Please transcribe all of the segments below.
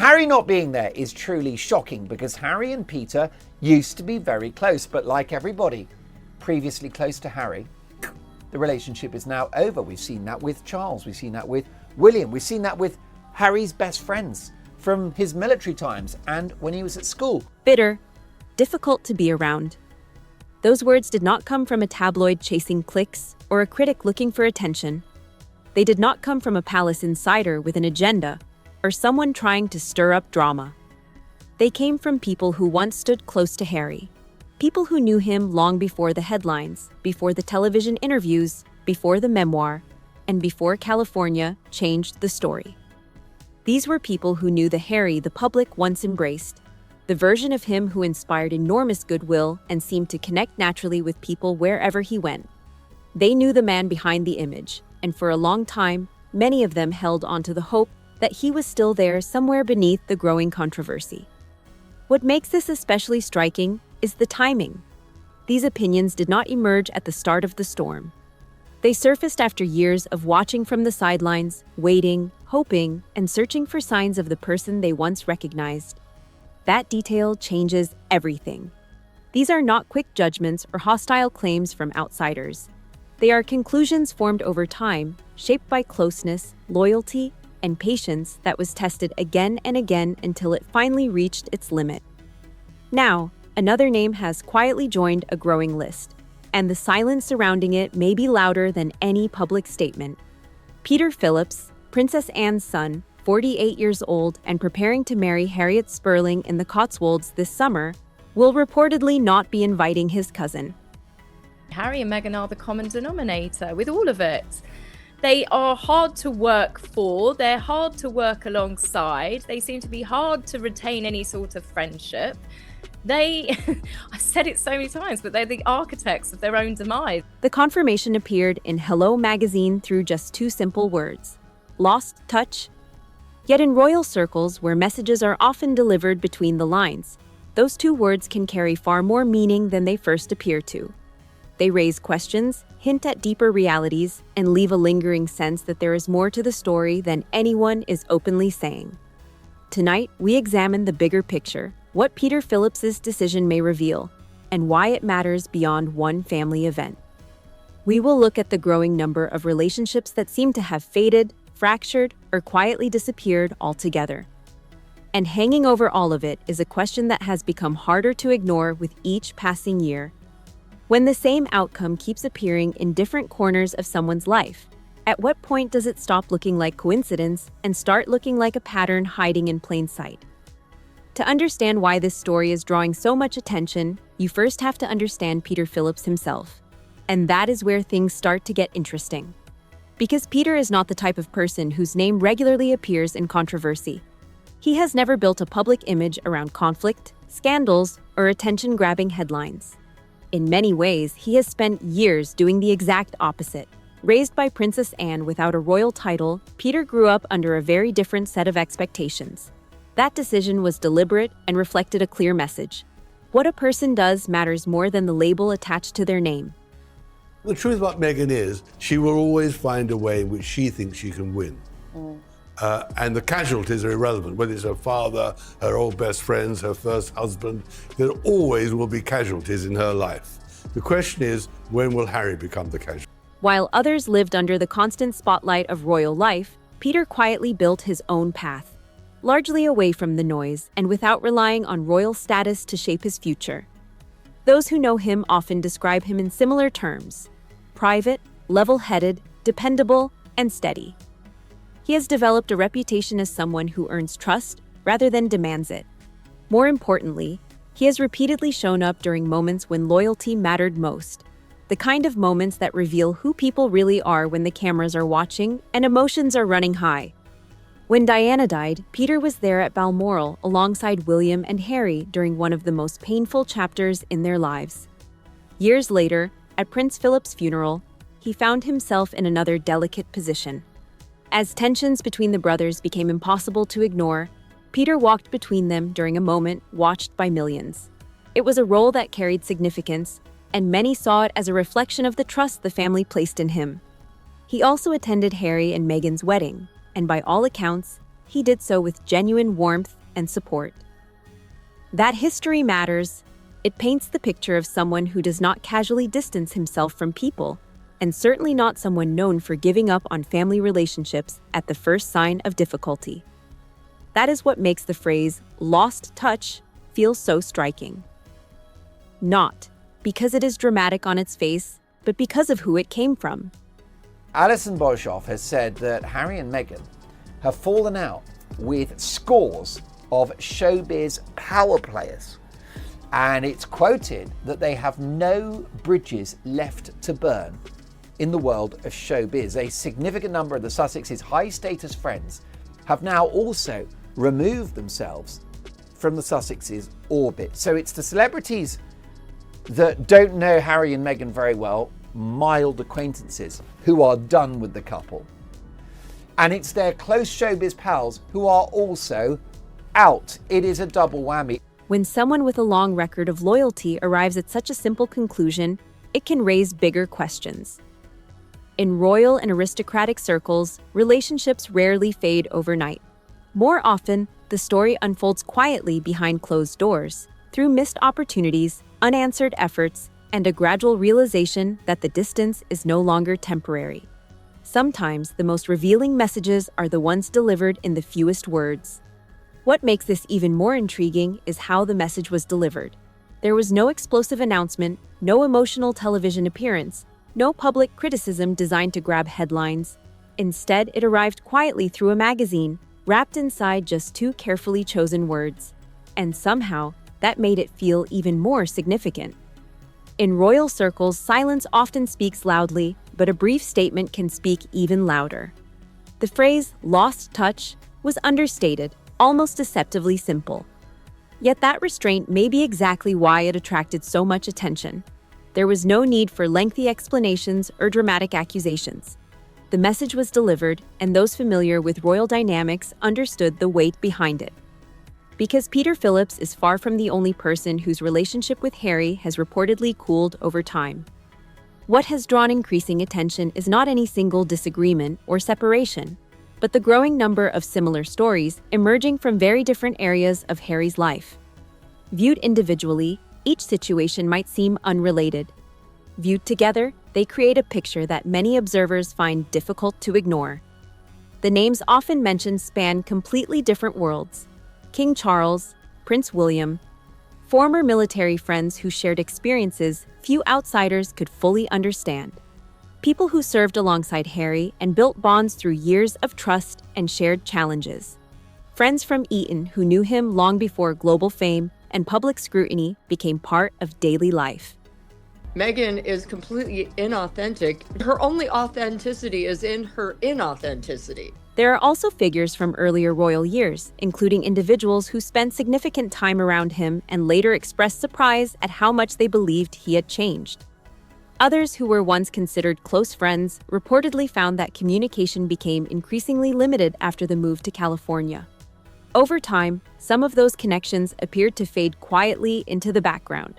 Harry not being there is truly shocking because Harry and Peter used to be very close, but like everybody previously close to Harry, the relationship is now over. We've seen that with Charles, we've seen that with William, we've seen that with Harry's best friends from his military times and when he was at school. Bitter, difficult to be around. Those words did not come from a tabloid chasing clicks or a critic looking for attention. They did not come from a palace insider with an agenda or someone trying to stir up drama. They came from people who once stood close to Harry. People who knew him long before the headlines, before the television interviews, before the memoir, and before California changed the story. These were people who knew the Harry the public once embraced, the version of him who inspired enormous goodwill and seemed to connect naturally with people wherever he went. They knew the man behind the image, and for a long time, many of them held onto the hope that he was still there somewhere beneath the growing controversy. What makes this especially striking is the timing. These opinions did not emerge at the start of the storm. They surfaced after years of watching from the sidelines, waiting, hoping, and searching for signs of the person they once recognized. That detail changes everything. These are not quick judgments or hostile claims from outsiders. They are conclusions formed over time, shaped by closeness, loyalty, and patience that was tested again and again until it finally reached its limit. Now, another name has quietly joined a growing list, and the silence surrounding it may be louder than any public statement. Peter Phillips, Princess Anne's son, 48 years old and preparing to marry Harriet Spurling in the Cotswolds this summer, will reportedly not be inviting his cousin. Harry and Meghan are the common denominator with all of it. They are hard to work for, they're hard to work alongside, they seem to be hard to retain any sort of friendship. I've said it so many times, but they're the architects of their own demise. The confirmation appeared in Hello magazine through just two simple words: lost touch. Yet in royal circles, where messages are often delivered between the lines, those two words can carry far more meaning than they first appear to. They raise questions, hint at deeper realities, and leave a lingering sense that there is more to the story than anyone is openly saying. Tonight, we examine the bigger picture, what Peter Phillips's decision may reveal, and why it matters beyond one family event. We will look at the growing number of relationships that seem to have faded, fractured, or quietly disappeared altogether. And hanging over all of it is a question that has become harder to ignore with each passing year. When the same outcome keeps appearing in different corners of someone's life, at what point does it stop looking like coincidence and start looking like a pattern hiding in plain sight? To understand why this story is drawing so much attention, you first have to understand Peter Phillips himself. And that is where things start to get interesting. Because Peter is not the type of person whose name regularly appears in controversy. He has never built a public image around conflict, scandals, or attention-grabbing headlines. In many ways, he has spent years doing the exact opposite. Raised by Princess Anne without a royal title, Peter grew up under a very different set of expectations. That decision was deliberate and reflected a clear message. What a person does matters more than the label attached to their name. The truth about Meghan is she will always find a way in which she thinks she can win. And the casualties are irrelevant, whether it's her father, her old best friends, her first husband. There always will be casualties in her life. The question is, when will Harry become the casualty? While others lived under the constant spotlight of royal life, Peter quietly built his own path, largely away from the noise and without relying on royal status to shape his future. Those who know him often describe him in similar terms: private, level-headed, dependable, and steady. He has developed a reputation as someone who earns trust rather than demands it. More importantly, he has repeatedly shown up during moments when loyalty mattered most, the kind of moments that reveal who people really are when the cameras are watching and emotions are running high. When Diana died, Peter was there at Balmoral alongside William and Harry during one of the most painful chapters in their lives. Years later, at Prince Philip's funeral, he found himself in another delicate position. As tensions between the brothers became impossible to ignore, Peter walked between them during a moment watched by millions. It was a role that carried significance, and many saw it as a reflection of the trust the family placed in him. He also attended Harry and Meghan's wedding, and by all accounts, he did so with genuine warmth and support. That history matters. It paints the picture of someone who does not casually distance himself from people, and certainly not someone known for giving up on family relationships at the first sign of difficulty. That is what makes the phrase "lost touch" feel so striking. Not because it is dramatic on its face, but because of who it came from. Alison Boshoff has said that Harry and Meghan have fallen out with scores of showbiz power players. And it's quoted that they have no bridges left to burn in the world of showbiz. A significant number of the Sussexes' high-status friends have now also removed themselves from the Sussexes' orbit. So it's the celebrities that don't know Harry and Meghan very well, mild acquaintances, who are done with the couple. And it's their close showbiz pals who are also out. It is a double whammy. When someone with a long record of loyalty arrives at such a simple conclusion, it can raise bigger questions. In royal and aristocratic circles, relationships rarely fade overnight. More often, the story unfolds quietly behind closed doors, through missed opportunities, unanswered efforts, and a gradual realization that the distance is no longer temporary. Sometimes the most revealing messages are the ones delivered in the fewest words. What makes this even more intriguing is how the message was delivered. There was no explosive announcement, no emotional television appearance, no public criticism designed to grab headlines. Instead, it arrived quietly through a magazine, wrapped inside just two carefully chosen words. And somehow, that made it feel even more significant. In royal circles, silence often speaks loudly, but a brief statement can speak even louder. The phrase "lost touch" was understated, almost deceptively simple. Yet that restraint may be exactly why it attracted so much attention. There was no need for lengthy explanations or dramatic accusations. The message was delivered, and those familiar with royal dynamics understood the weight behind it. Because Peter Phillips is far from the only person whose relationship with Harry has reportedly cooled over time. What has drawn increasing attention is not any single disagreement or separation, but the growing number of similar stories emerging from very different areas of Harry's life. Viewed individually, each situation might seem unrelated. Viewed together, they create a picture that many observers find difficult to ignore. The names often mentioned span completely different worlds: King Charles, Prince William, former military friends who shared experiences few outsiders could fully understand. People who served alongside Harry and built bonds through years of trust and shared challenges. Friends from Eton who knew him long before global fame and public scrutiny became part of daily life. Meghan is completely inauthentic. Her only authenticity is in her inauthenticity. There are also figures from earlier royal years, including individuals who spent significant time around him and later expressed surprise at how much they believed he had changed. Others who were once considered close friends reportedly found that communication became increasingly limited after the move to California. Over time, some of those connections appeared to fade quietly into the background.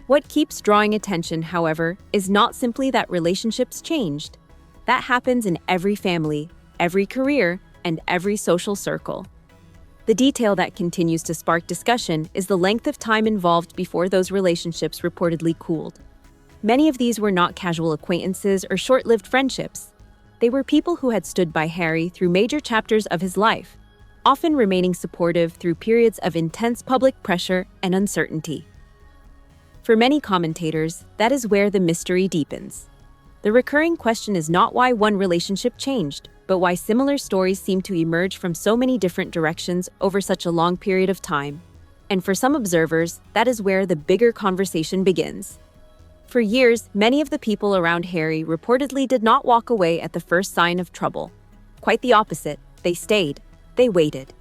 What keeps drawing attention, however, is not simply that relationships changed. That happens in every family, every career, and every social circle. The detail that continues to spark discussion is the length of time involved before those relationships reportedly cooled. Many of these were not casual acquaintances or short-lived friendships. They were people who had stood by Harry through major chapters of his life, often remaining supportive through periods of intense public pressure and uncertainty. For many commentators, that is where the mystery deepens. The recurring question is not why one relationship changed, but why similar stories seem to emerge from so many different directions over such a long period of time. And for some observers, that is where the bigger conversation begins. For years, many of the people around Harry reportedly did not walk away at the first sign of trouble. Quite the opposite, they stayed, they waited.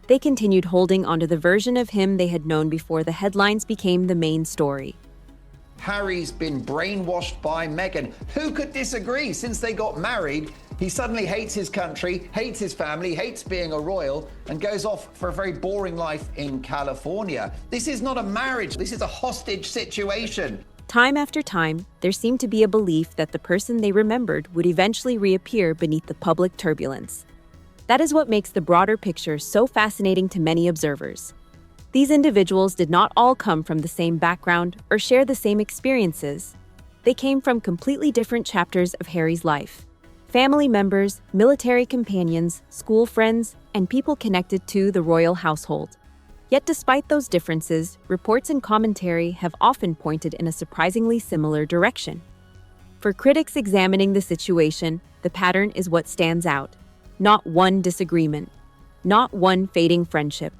They continued holding onto the version of him they had known before the headlines became the main story. Harry's been brainwashed by Meghan. Who could disagree? Since they got married, he suddenly hates his country, hates his family, hates being a royal, and goes off for a very boring life in California. This is not a marriage, this is a hostage situation. Time after time, there seemed to be a belief that the person they remembered would eventually reappear beneath the public turbulence. That is what makes the broader picture so fascinating to many observers. These individuals did not all come from the same background or share the same experiences. They came from completely different chapters of Harry's life. Family members, military companions, school friends, and people connected to the royal household. Yet despite those differences, reports and commentary have often pointed in a surprisingly similar direction. For critics examining the situation, the pattern is what stands out. Not one disagreement, not one fading friendship,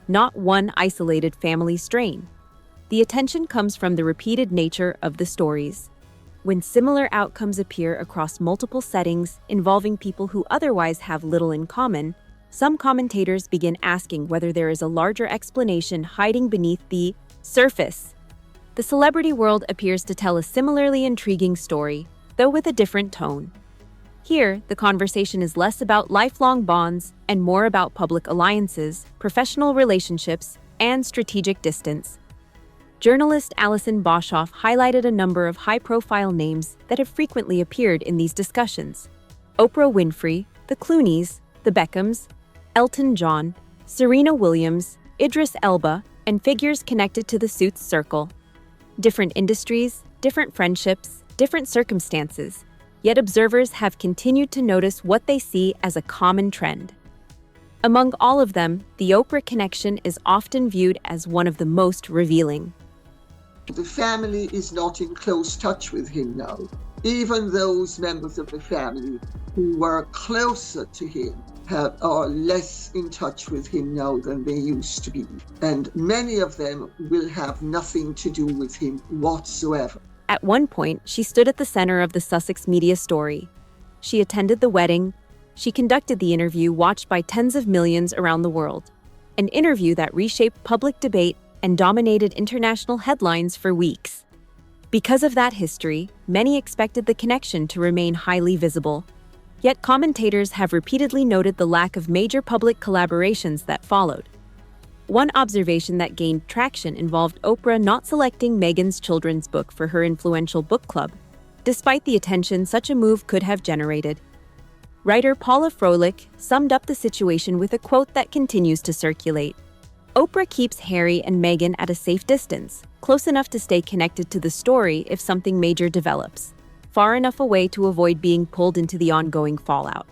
not one isolated family strain. The attention comes from the repeated nature of the stories. When similar outcomes appear across multiple settings involving people who otherwise have little in common, some commentators begin asking whether there is a larger explanation hiding beneath the surface. The celebrity world appears to tell a similarly intriguing story, though with a different tone. Here, the conversation is less about lifelong bonds and more about public alliances, professional relationships, and strategic distance. Journalist Alison Boshoff highlighted a number of high-profile names that have frequently appeared in these discussions. Oprah Winfrey, the Clooneys, the Beckhams, Elton John, Serena Williams, Idris Elba, and figures connected to the Suits circle. Different industries, different friendships, different circumstances, yet observers have continued to notice what they see as a common trend. Among all of them, the Oprah connection is often viewed as one of the most revealing. The family is not in close touch with him now. Even those members of the family who were closer to him are less in touch with him now than they used to be. And many of them will have nothing to do with him whatsoever. At one point, she stood at the center of the Sussex media story. She attended the wedding. She conducted the interview watched by tens of millions around the world. An interview that reshaped public debate and dominated international headlines for weeks. Because of that history, many expected the connection to remain highly visible. Yet commentators have repeatedly noted the lack of major public collaborations that followed. One observation that gained traction involved Oprah not selecting Meghan's children's book for her influential book club, despite the attention such a move could have generated. Writer Paula Froelich summed up the situation with a quote that continues to circulate. Oprah keeps Harry and Meghan at a safe distance, close enough to stay connected to the story if something major develops, far enough away to avoid being pulled into the ongoing fallout.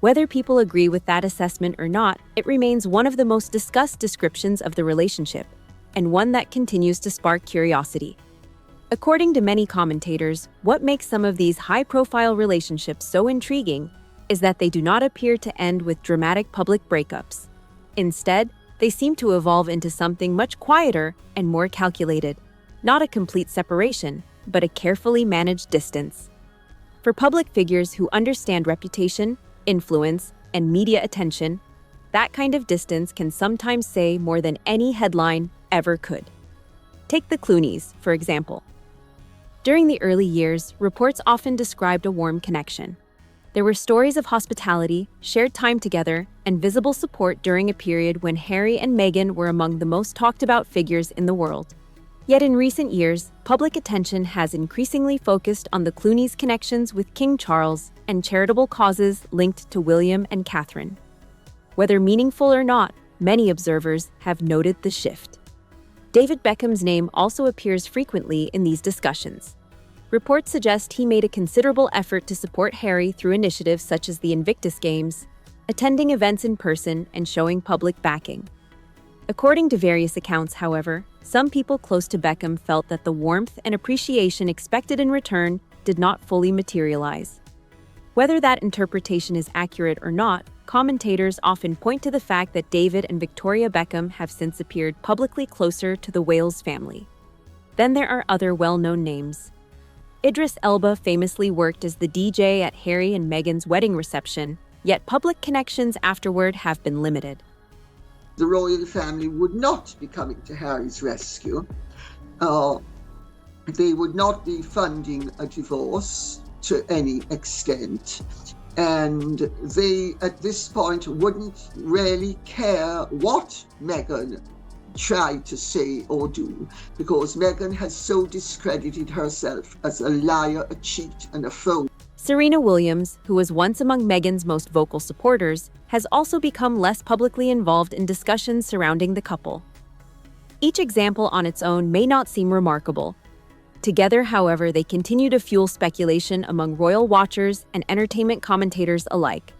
Whether people agree with that assessment or not, it remains one of the most discussed descriptions of the relationship, and one that continues to spark curiosity. According to many commentators, what makes some of these high-profile relationships so intriguing is that they do not appear to end with dramatic public breakups. Instead, they seem to evolve into something much quieter and more calculated, not a complete separation, but a carefully managed distance. For public figures who understand reputation, influence, and media attention, that kind of distance can sometimes say more than any headline ever could. Take the Clooneys, for example. During the early years, reports often described a warm connection. There were stories of hospitality, shared time together, and visible support during a period when Harry and Meghan were among the most talked about figures in the world. Yet in recent years, public attention has increasingly focused on the Clooneys' connections with King Charles and charitable causes linked to William and Catherine. Whether meaningful or not, many observers have noted the shift. David Beckham's name also appears frequently in these discussions. Reports suggest he made a considerable effort to support Harry through initiatives such as the Invictus Games, attending events in person, and showing public backing. According to various accounts, however, some people close to Beckham felt that the warmth and appreciation expected in return did not fully materialize. Whether that interpretation is accurate or not, commentators often point to the fact that David and Victoria Beckham have since appeared publicly closer to the Wales family. Then there are other well-known names. Idris Elba famously worked as the DJ at Harry and Meghan's wedding reception, yet public connections afterward have been limited. The royal family would not be coming to Harry's rescue. They would not be funding a divorce to any extent. And they, at this point, wouldn't really care what Meghan tried to say or do, because Meghan has so discredited herself as a liar, a cheat, and a fool. Serena Williams, who was once among Meghan's most vocal supporters, has also become less publicly involved in discussions surrounding the couple. Each example on its own may not seem remarkable. Together, however, they continue to fuel speculation among royal watchers and entertainment commentators alike.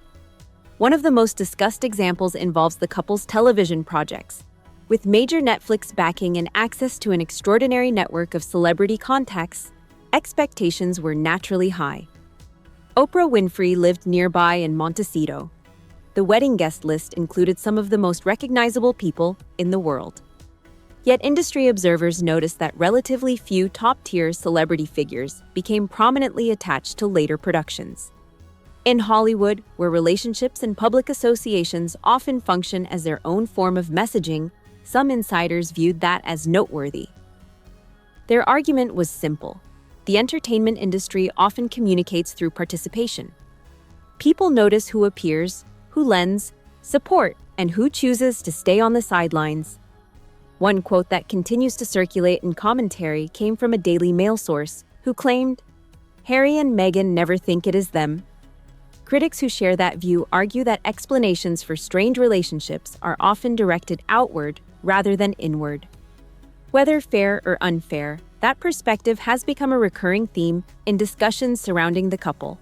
One of the most discussed examples involves the couple's television projects. With major Netflix backing and access to an extraordinary network of celebrity contacts, expectations were naturally high. Oprah Winfrey lived nearby in Montecito. The wedding guest list included some of the most recognizable people in the world. Yet industry observers noticed that relatively few top-tier celebrity figures became prominently attached to later productions. In Hollywood, where relationships and public associations often function as their own form of messaging, some insiders viewed that as noteworthy. Their argument was simple. The entertainment industry often communicates through participation. People notice who appears, who lends support, and who chooses to stay on the sidelines. One quote that continues to circulate in commentary came from a Daily Mail source who claimed, "Harry and Meghan never think it is them." Critics who share that view argue that explanations for strained relationships are often directed outward rather than inward. Whether fair or unfair, that perspective has become a recurring theme in discussions surrounding the couple.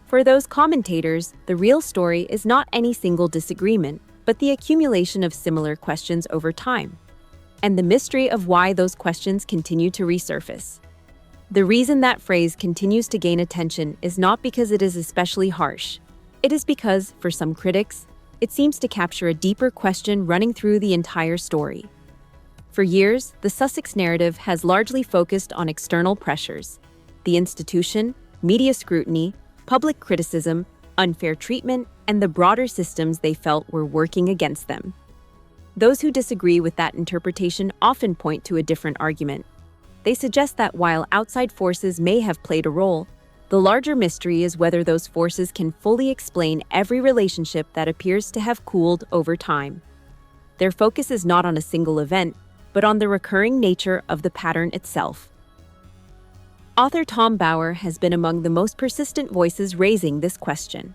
For those commentators, the real story is not any single disagreement, but the accumulation of similar questions over time, and the mystery of why those questions continue to resurface. The reason that phrase continues to gain attention is not because it is especially harsh. It is because, for some critics, it seems to capture a deeper question running through the entire story. For years, the Sussex narrative has largely focused on external pressures: the institution, media scrutiny, public criticism, unfair treatment, and the broader systems they felt were working against them. Those who disagree with that interpretation often point to a different argument. They suggest that while outside forces may have played a role, the larger mystery is whether those forces can fully explain every relationship that appears to have cooled over time. Their focus is not on a single event, but on the recurring nature of the pattern itself. Author Tom Bauer has been among the most persistent voices raising this question.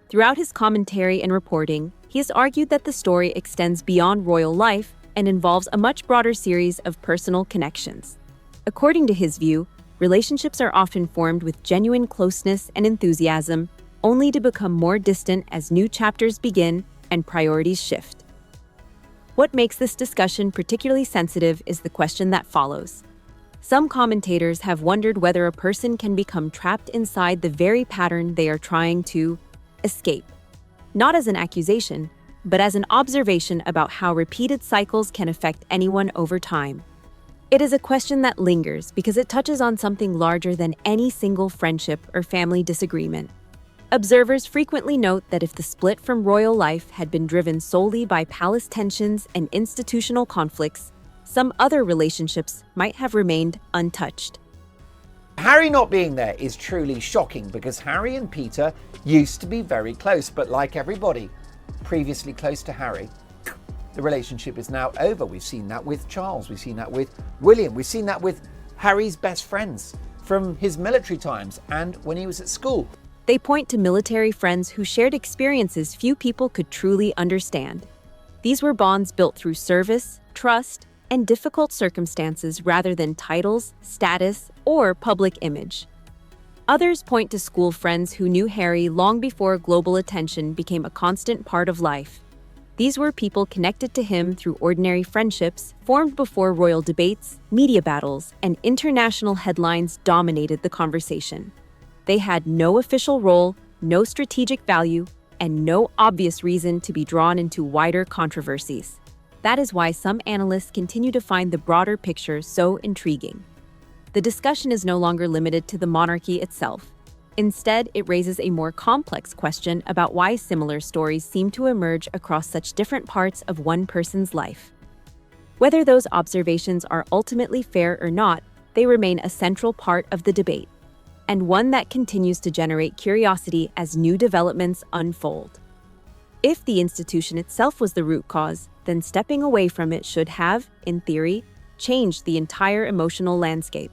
Throughout his commentary and reporting, he has argued that the story extends beyond royal life and involves a much broader series of personal connections. According to his view, relationships are often formed with genuine closeness and enthusiasm, only to become more distant as new chapters begin and priorities shift. What makes this discussion particularly sensitive is the question that follows. Some commentators have wondered whether a person can become trapped inside the very pattern they are trying to escape, not as an accusation, but as an observation about how repeated cycles can affect anyone over time. It is a question that lingers because it touches on something larger than any single friendship or family disagreement. Observers frequently note that if the split from royal life had been driven solely by palace tensions and institutional conflicts, some other relationships might have remained untouched. Harry not being there is truly shocking because Harry and Peter used to be very close, but like everybody previously close to Harry, the relationship is now over. We've seen that with Charles, we've seen that with William, we've seen that with Harry's best friends from his military times and when he was at school. They point to military friends who shared experiences few people could truly understand. These were bonds built through service, trust, and difficult circumstances rather than titles, status, or public image. Others point to school friends who knew Harry long before global attention became a constant part of life. These were people connected to him through ordinary friendships, formed before royal debates, media battles, and international headlines dominated the conversation. They had no official role, no strategic value, and no obvious reason to be drawn into wider controversies. That is why some analysts continue to find the broader picture so intriguing. The discussion is no longer limited to the monarchy itself. Instead, it raises a more complex question about why similar stories seem to emerge across such different parts of one person's life. Whether those observations are ultimately fair or not, they remain a central part of the debate, and one that continues to generate curiosity as new developments unfold. If the institution itself was the root cause, then stepping away from it should have, in theory, changed the entire emotional landscape.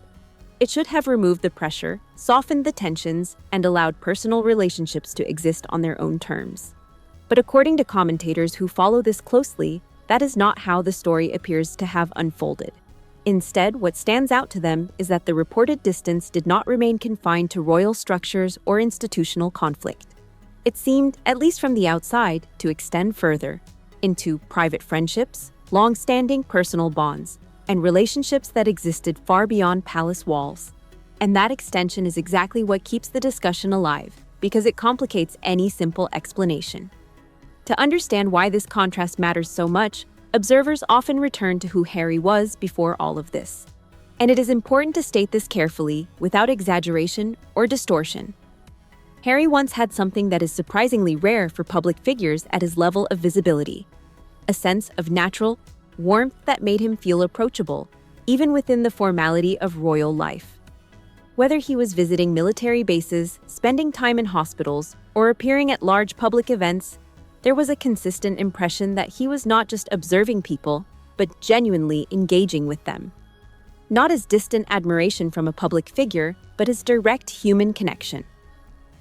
It should have removed the pressure, softened the tensions, and allowed personal relationships to exist on their own terms. But according to commentators who follow this closely, that is not how the story appears to have unfolded. Instead, what stands out to them is that the reported distance did not remain confined to royal structures or institutional conflict. It seemed, at least from the outside, to extend further into private friendships, long-standing personal bonds, and relationships that existed far beyond palace walls. And that extension is exactly what keeps the discussion alive, because it complicates any simple explanation. To understand why this contrast matters so much, observers often return to who Harry was before all of this. And it is important to state this carefully, without exaggeration or distortion. Harry once had something that is surprisingly rare for public figures at his level of visibility: a sense of natural warmth that made him feel approachable, even within the formality of royal life. Whether he was visiting military bases, spending time in hospitals, or appearing at large public events, there was a consistent impression that he was not just observing people, but genuinely engaging with them. Not as distant admiration from a public figure, but as direct human connection.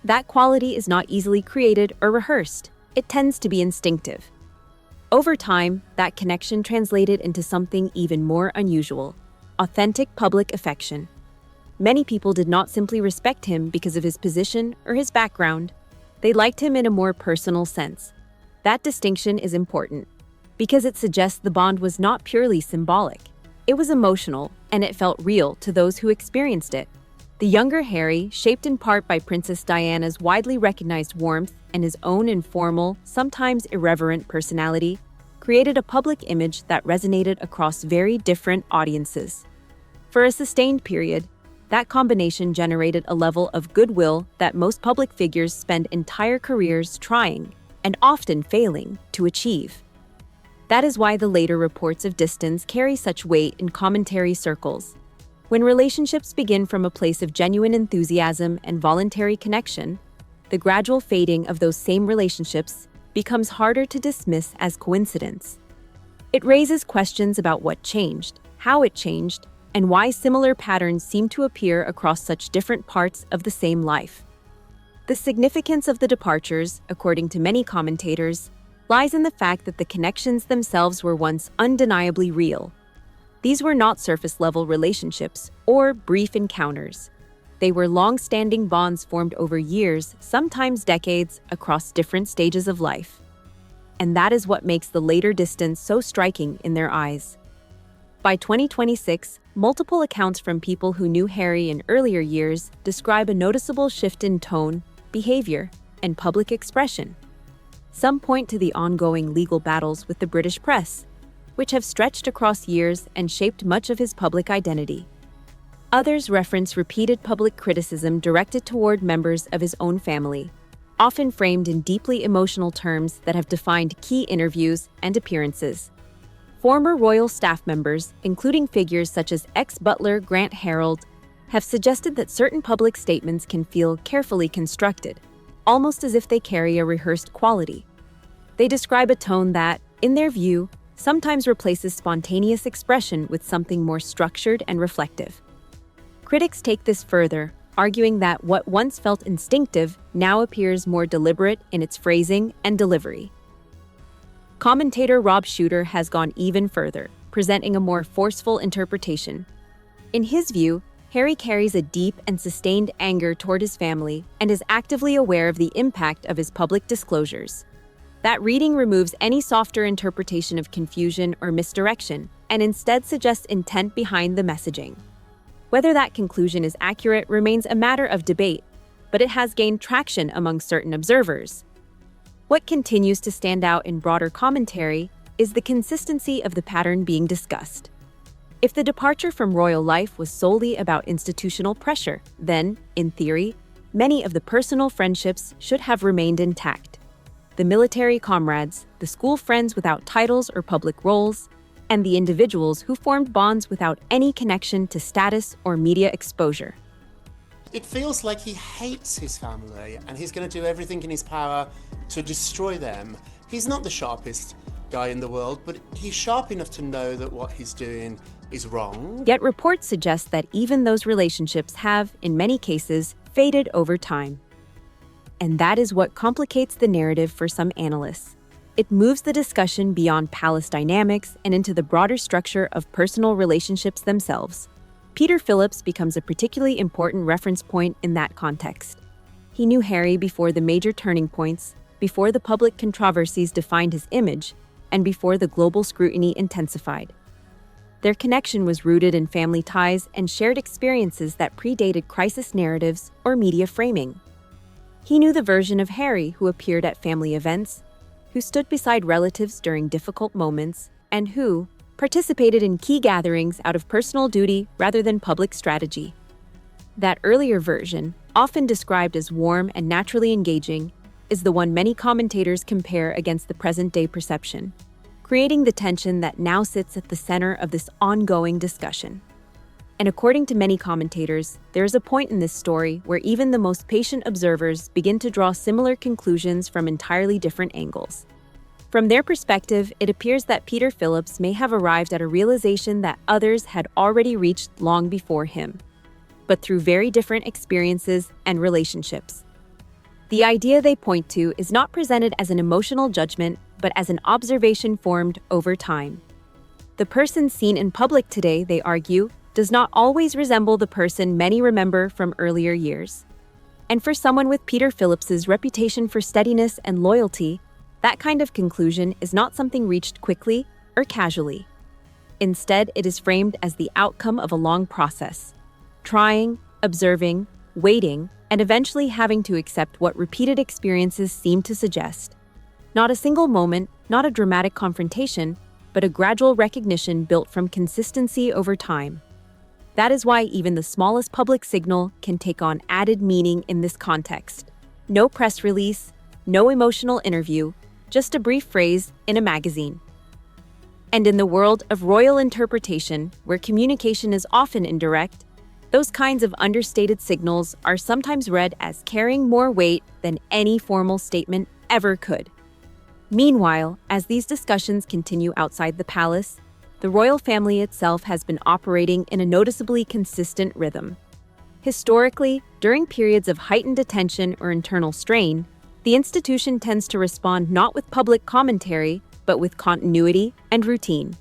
That quality is not easily created or rehearsed. It tends to be instinctive. Over time, that connection translated into something even more unusual: authentic public affection. Many people did not simply respect him because of his position or his background. They liked him in a more personal sense. That distinction is important because it suggests the bond was not purely symbolic. It was emotional, and it felt real to those who experienced it. The younger Harry, shaped in part by Princess Diana's widely recognized warmth and his own informal, sometimes irreverent personality, created a public image that resonated across very different audiences. For a sustained period, that combination generated a level of goodwill that most public figures spend entire careers trying, and often failing, to achieve. That is why the later reports of distance carry such weight in commentary circles. When relationships begin from a place of genuine enthusiasm and voluntary connection, the gradual fading of those same relationships becomes harder to dismiss as coincidence. It raises questions about what changed, how it changed, and why similar patterns seem to appear across such different parts of the same life. The significance of the departures, according to many commentators, lies in the fact that the connections themselves were once undeniably real. These were not surface-level relationships or brief encounters. They were long-standing bonds formed over years, sometimes decades, across different stages of life. And that is what makes the later distance so striking in their eyes. By 2026, multiple accounts from people who knew Harry in earlier years describe a noticeable shift in tone, behavior, and public expression. Some point to the ongoing legal battles with the British press, which have stretched across years and shaped much of his public identity. Others reference repeated public criticism directed toward members of his own family, often framed in deeply emotional terms that have defined key interviews and appearances. Former royal staff members, including figures such as ex-butler Grant Harold, have suggested that certain public statements can feel carefully constructed, almost as if they carry a rehearsed quality. They describe a tone that, in their view, sometimes replaces spontaneous expression with something more structured and reflective. Critics take this further, arguing that what once felt instinctive now appears more deliberate in its phrasing and delivery. Commentator Rob Shooter has gone even further, presenting a more forceful interpretation. In his view, Harry carries a deep and sustained anger toward his family and is actively aware of the impact of his public disclosures. That reading removes any softer interpretation of confusion or misdirection and instead suggests intent behind the messaging. Whether that conclusion is accurate remains a matter of debate, but it has gained traction among certain observers. What continues to stand out in broader commentary is the consistency of the pattern being discussed. If the departure from royal life was solely about institutional pressure, then, in theory, many of the personal friendships should have remained intact. The military comrades, the school friends without titles or public roles, and the individuals who formed bonds without any connection to status or media exposure. It feels like he hates his family and he's going to do everything in his power to destroy them. He's not the sharpest guy in the world, but he's sharp enough to know that what he's doing is wrong. Yet reports suggest that even those relationships have, in many cases, faded over time. And that is what complicates the narrative for some analysts. It moves the discussion beyond palace dynamics and into the broader structure of personal relationships themselves. Peter Phillips becomes a particularly important reference point in that context. He knew Harry before the major turning points, before the public controversies defined his image, and before the global scrutiny intensified. Their connection was rooted in family ties and shared experiences that predated crisis narratives or media framing. He knew the version of Harry who appeared at family events, who stood beside relatives during difficult moments, and who participated in key gatherings out of personal duty rather than public strategy. That earlier version, often described as warm and naturally engaging, is the one many commentators compare against the present-day perception, creating the tension that now sits at the center of this ongoing discussion. And according to many commentators, there is a point in this story where even the most patient observers begin to draw similar conclusions from entirely different angles. From their perspective, it appears that Peter Phillips may have arrived at a realization that others had already reached long before him, but through very different experiences and relationships. The idea they point to is not presented as an emotional judgment, but as an observation formed over time. The person seen in public today, they argue, does not always resemble the person many remember from earlier years. And for someone with Peter Phillips's reputation for steadiness and loyalty, that kind of conclusion is not something reached quickly or casually. Instead, it is framed as the outcome of a long process, trying, observing, waiting, and eventually having to accept what repeated experiences seem to suggest. Not a single moment, not a dramatic confrontation, but a gradual recognition built from consistency over time. That is why even the smallest public signal can take on added meaning in this context. No press release, no emotional interview, just a brief phrase in a magazine. And in the world of royal interpretation, where communication is often indirect, those kinds of understated signals are sometimes read as carrying more weight than any formal statement ever could. Meanwhile, as these discussions continue outside the palace, the royal family itself has been operating in a noticeably consistent rhythm. Historically, during periods of heightened attention or internal strain, the institution tends to respond not with public commentary, but with continuity and routine.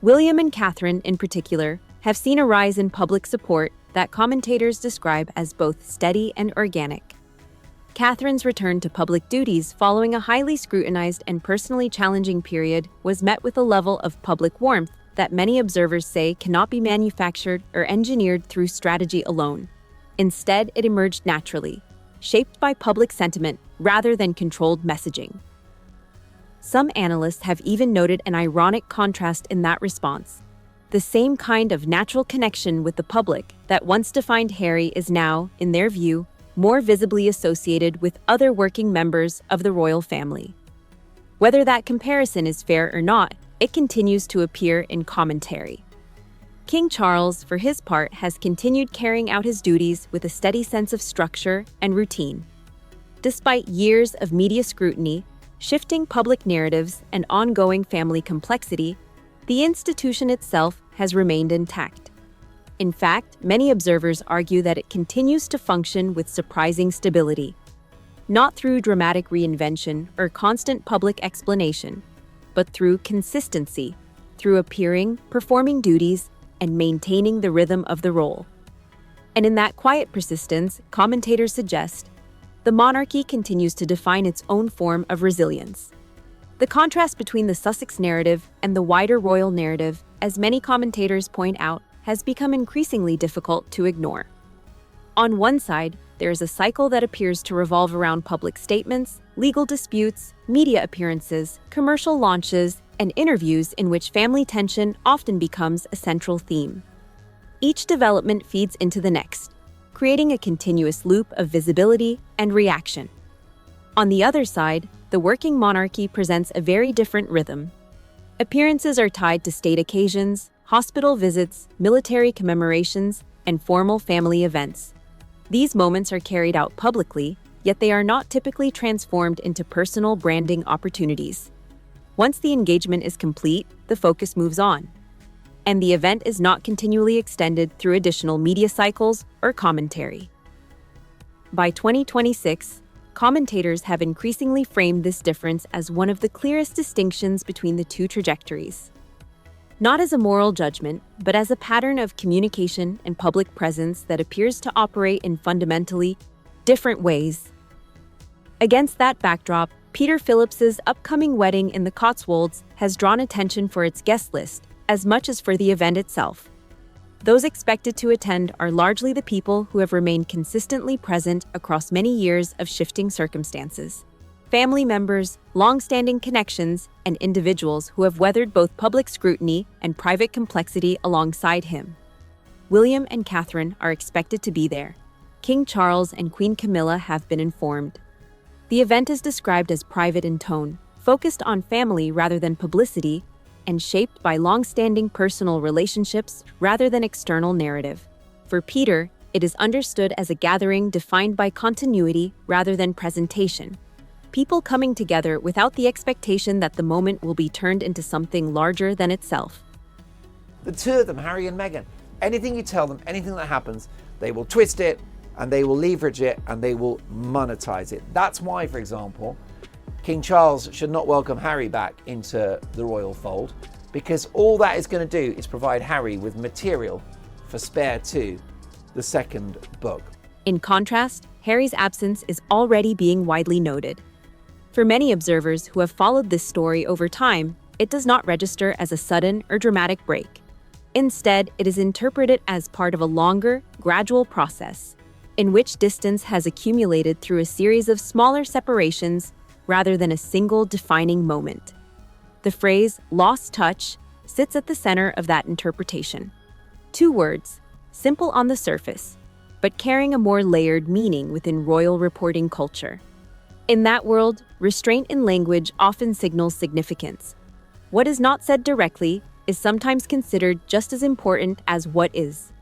William and Catherine, in particular, have seen a rise in public support that commentators describe as both steady and organic. Catherine's return to public duties following a highly scrutinized and personally challenging period was met with a level of public warmth that many observers say cannot be manufactured or engineered through strategy alone. Instead, it emerged naturally, shaped by public sentiment rather than controlled messaging. Some analysts have even noted an ironic contrast in that response. The same kind of natural connection with the public that once defined Harry is now, in their view, more visibly associated with other working members of the royal family. Whether that comparison is fair or not, it continues to appear in commentary. King Charles, for his part, has continued carrying out his duties with a steady sense of structure and routine. Despite years of media scrutiny, shifting public narratives, and ongoing family complexity, the institution itself has remained intact. In fact, many observers argue that it continues to function with surprising stability, not through dramatic reinvention or constant public explanation, but through consistency, through appearing, performing duties, and maintaining the rhythm of the role. And in that quiet persistence, commentators suggest, the monarchy continues to define its own form of resilience. The contrast between the Sussex narrative and the wider royal narrative, as many commentators point out, has become increasingly difficult to ignore. On one side, there is a cycle that appears to revolve around public statements, legal disputes, media appearances, commercial launches, and interviews in which family tension often becomes a central theme. Each development feeds into the next, creating a continuous loop of visibility and reaction. On the other side, the working monarchy presents a very different rhythm. Appearances are tied to state occasions, hospital visits, military commemorations, and formal family events. These moments are carried out publicly, yet they are not typically transformed into personal branding opportunities. Once the engagement is complete, the focus moves on, and the event is not continually extended through additional media cycles or commentary. By 2026, commentators have increasingly framed this difference as one of the clearest distinctions between the two trajectories. Not as a moral judgment, but as a pattern of communication and public presence that appears to operate in fundamentally different ways. Against that backdrop, Peter Phillips's upcoming wedding in the Cotswolds has drawn attention for its guest list as much as for the event itself. Those expected to attend are largely the people who have remained consistently present across many years of shifting circumstances. Family members, long-standing connections, and individuals who have weathered both public scrutiny and private complexity alongside him. William and Catherine are expected to be there. King Charles and Queen Camilla have been informed. The event is described as private in tone, focused on family rather than publicity, and shaped by long-standing personal relationships rather than external narrative. For Peter, it is understood as a gathering defined by continuity rather than presentation. People coming together without the expectation that the moment will be turned into something larger than itself. The two of them, Harry and Meghan, anything you tell them, anything that happens, they will twist it and they will leverage it and they will monetize it. That's why, for example, King Charles should not welcome Harry back into the royal fold, because all that is going to do is provide Harry with material for Spare 2, the second book. In contrast, Harry's absence is already being widely noted. For many observers who have followed this story over time, it does not register as a sudden or dramatic break. Instead, it is interpreted as part of a longer, gradual process, in which distance has accumulated through a series of smaller separations rather than a single defining moment. The phrase "lost touch" sits at the center of that interpretation. Two words, simple on the surface, but carrying a more layered meaning within royal reporting culture. In that world, restraint in language often signals significance. What is not said directly is sometimes considered just as important as what is.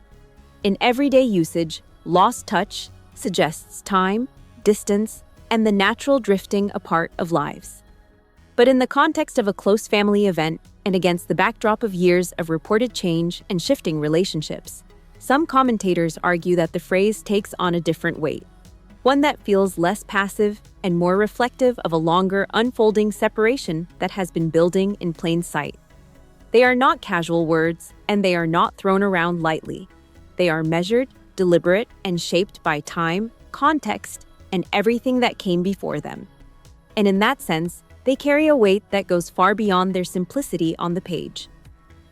In everyday usage, lost touch suggests time, distance, and the natural drifting apart of lives. But in the context of a close family event and against the backdrop of years of reported change and shifting relationships, some commentators argue that the phrase takes on a different weight, one that feels less passive and more reflective of a longer unfolding separation that has been building in plain sight. They are not casual words, and they are not thrown around lightly. They are measured, deliberate, and shaped by time, context, and everything that came before them. And in that sense, they carry a weight that goes far beyond their simplicity on the page.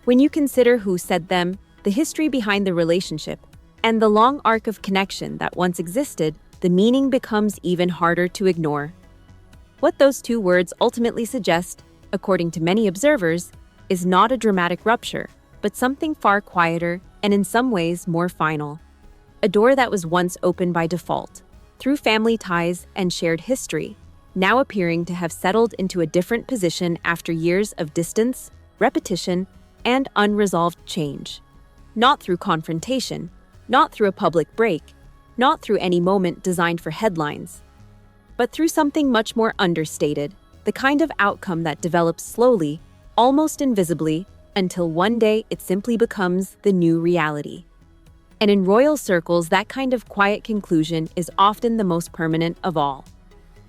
When you consider who said them, the history behind the relationship, and the long arc of connection that once existed, the meaning becomes even harder to ignore. What those two words ultimately suggest, according to many observers, is not a dramatic rupture, but something far quieter and in some ways more final. A door that was once open by default, through family ties and shared history, now appearing to have settled into a different position after years of distance, repetition, and unresolved change. Not through confrontation, not through a public break, not through any moment designed for headlines, but through something much more understated, the kind of outcome that develops slowly, almost invisibly, until one day it simply becomes the new reality. And in royal circles, that kind of quiet conclusion is often the most permanent of all.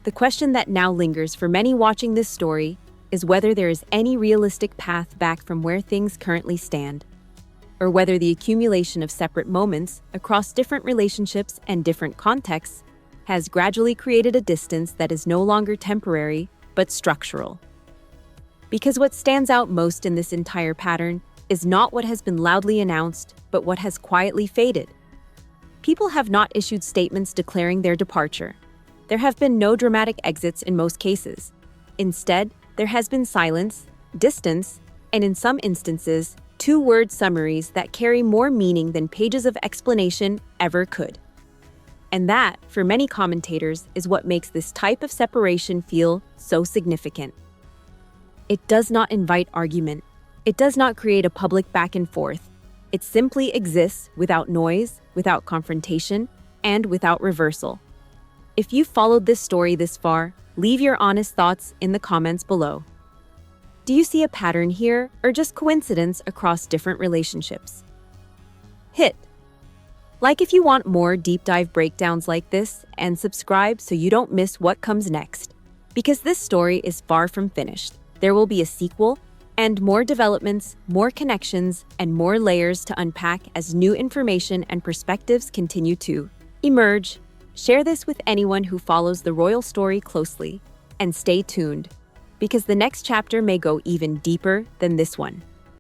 The question that now lingers for many watching this story is whether there is any realistic path back from where things currently stand, or whether the accumulation of separate moments across different relationships and different contexts has gradually created a distance that is no longer temporary, but structural. Because what stands out most in this entire pattern is not what has been loudly announced, but what has quietly faded. People have not issued statements declaring their departure. There have been no dramatic exits in most cases. Instead, there has been silence, distance, and in some instances, two-word summaries that carry more meaning than pages of explanation ever could. And that, for many commentators, is what makes this type of separation feel so significant. It does not invite argument. It does not create a public back and forth. It simply exists without noise, without confrontation, and without reversal. If you've followed this story this far, leave your honest thoughts in the comments below. Do you see a pattern here, or just coincidence across different relationships? Hit like if you want more deep dive breakdowns like this, and subscribe so you don't miss what comes next. Because this story is far from finished. There will be a sequel, and more developments, more connections, and more layers to unpack as new information and perspectives continue to emerge. Share this with anyone who follows the royal story closely, and stay tuned, because the next chapter may go even deeper than this one.